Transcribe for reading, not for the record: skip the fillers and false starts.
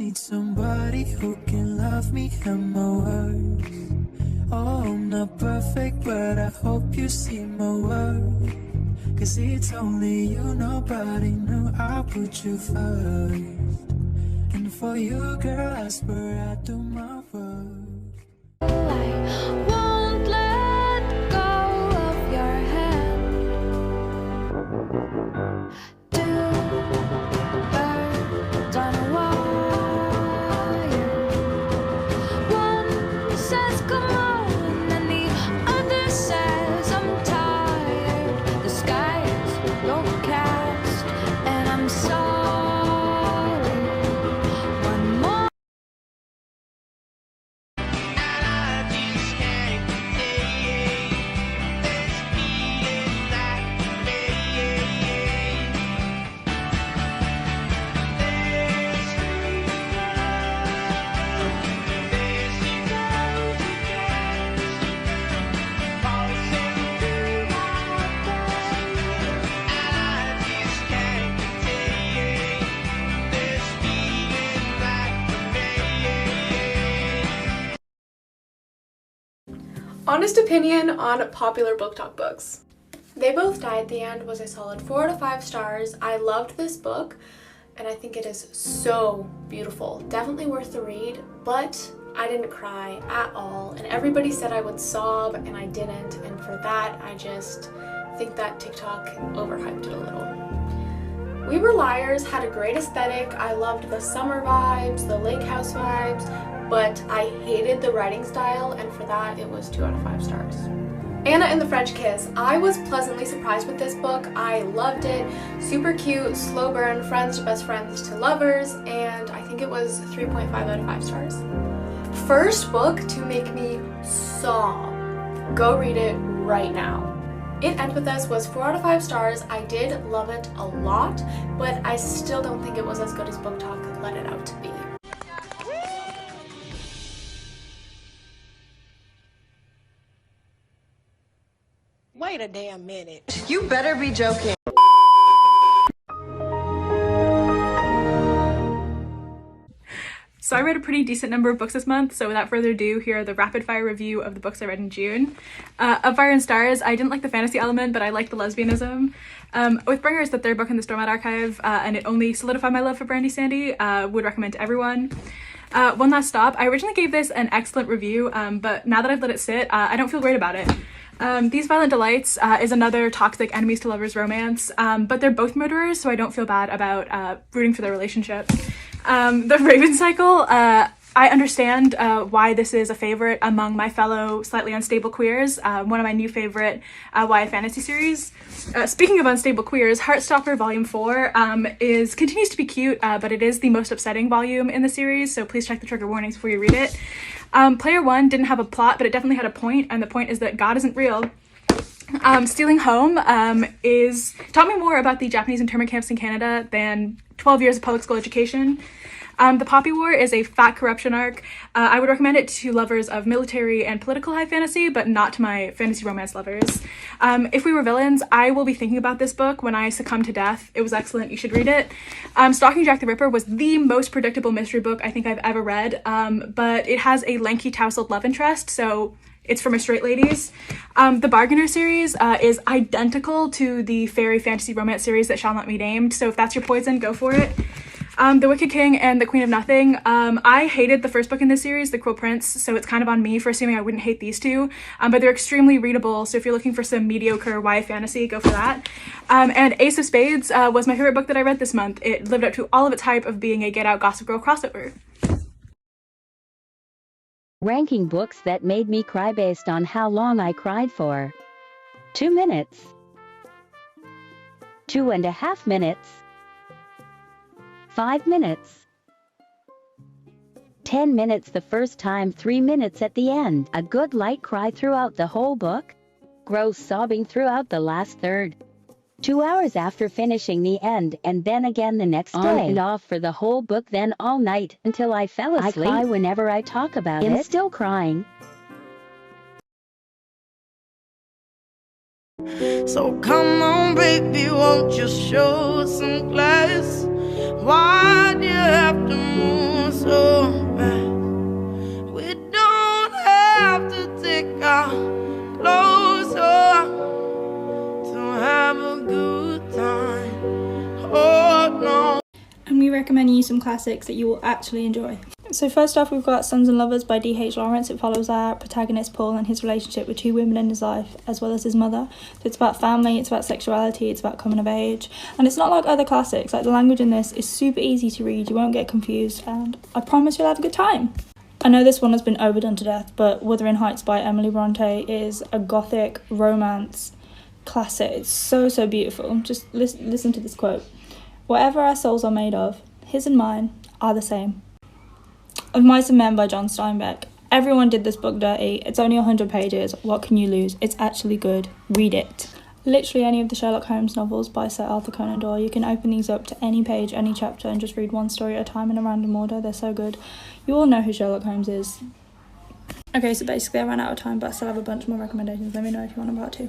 need somebody who can love me and my words. Oh, I'm not perfect, but I hope you see my worth. Cause it's only you, nobody knew I put you first. And for you, girl, I swear I do my worst. I won't let go of your hand. Two birds on a wire. One says come on, and the other says I'm tired. The sky is overcast, and I'm sorry. One more. Honest opinion on popular book talk books. They Both Die at the End was a solid 4 out of 5 stars. I loved this book and I think it is so beautiful. Definitely worth the read, but I didn't cry at all and everybody said I would sob and I didn't, and for that I just think that TikTok overhyped it a little. We Were Liars had a great aesthetic. I loved the summer vibes, the lake house vibes, but I hated the writing style, and for that it was 2 out of 5 stars. Anna and the French Kiss. I was pleasantly surprised with this book. I loved it. Super cute, slow burn, friends to best friends to lovers, and I think it was 3.5 out of 5 stars. First book to make me sob. Go read it right now. It Ends With Us was 4 out of 5 stars. I did love it a lot, but I still don't think it was as good as Book Talk let it out to be. Wait a damn minute. You better be joking. So I read a pretty decent number of books this month, so without further ado, here are the rapid fire review of the books I read in June. Of Fire and Stars, I didn't like the fantasy element, but I liked the lesbianism. Oathbringer is the third book in the Stormlight Archive, and it only solidified my love for Brandy Sandy. Would recommend to everyone. One Last Stop, I originally gave this an excellent review, but now that I've let it sit, I don't feel great about it. These Violent Delights is another toxic enemies to lovers romance, but they're both murderers, so I don't feel bad about rooting for their relationship. The Raven Cycle, I understand why this is a favorite among my fellow slightly unstable queers, one of my new favorite YA fantasy series. Speaking of unstable queers, Heartstopper Volume 4 continues to be cute, but it is the most upsetting volume in the series, so please check the trigger warnings before you read it. Player 1 didn't have a plot, but it definitely had a point, and the point is that God isn't real. Stealing Home taught me more about the Japanese internment camps in Canada than 12 years of public school education. The Poppy War is a fat corruption arc. I would recommend it to lovers of military and political high fantasy, but not to my fantasy romance lovers. If We Were Villains, I will be thinking about this book when I succumb to death. It was excellent. You should read it. Stalking Jack the Ripper was the most predictable mystery book I think I've ever read, but it has a lanky tousled love interest, so it's for my straight ladies. The Bargainer series is identical to the fairy fantasy romance series that shall not be named, so if that's your poison, go for it. The Wicked King and The Queen of Nothing. I hated the first book in this series, The Cruel Prince, so it's kind of on me for assuming I wouldn't hate these two, but they're extremely readable, so if you're looking for some mediocre YA fantasy, go for that. And Ace of Spades was my favorite book that I read this month. It lived up to all of its hype of being a Get Out Gossip Girl crossover. Ranking books that made me cry based on how long I cried for. 2 minutes. 2.5 minutes. 5 minutes. 10 minutes the first time, 3 minutes at the end. A good light cry throughout the whole book. Gross sobbing throughout the last third. 2 hours after finishing the end, and then again the next day. On and off for the whole book, then all night until I fell asleep. I cry whenever I talk about it. I'm still crying. So come on, baby, won't you show some class? Why do you have to move classics that you will actually enjoy. So first off, we've got Sons and Lovers by D.H. Lawrence. It follows our protagonist Paul and his relationship with 2 women in his life, as well as his mother. So it's about family, it's about sexuality, it's about coming of age. And it's not like other classics. Like, the language in this is super easy to read, you won't get confused, and I promise you'll have a good time. I know this one has been overdone to death, but Wuthering Heights by Emily Bronte is a gothic romance classic. It's so, so beautiful. Just listen to this quote. "Whatever our souls are made of, his and mine are the same." Of Mice and Men by John Steinbeck. Everyone did this book dirty. It's only 100 pages. What can you lose? It's actually good. Read it. Literally any of the Sherlock Holmes novels by Sir Arthur Conan Doyle. You can open these up to any page, any chapter, and just read one story at a time in a random order. They're so good. You all know who Sherlock Holmes is. Okay, so basically I ran out of time, but I still have a bunch more recommendations. Let me know if you want a part 2.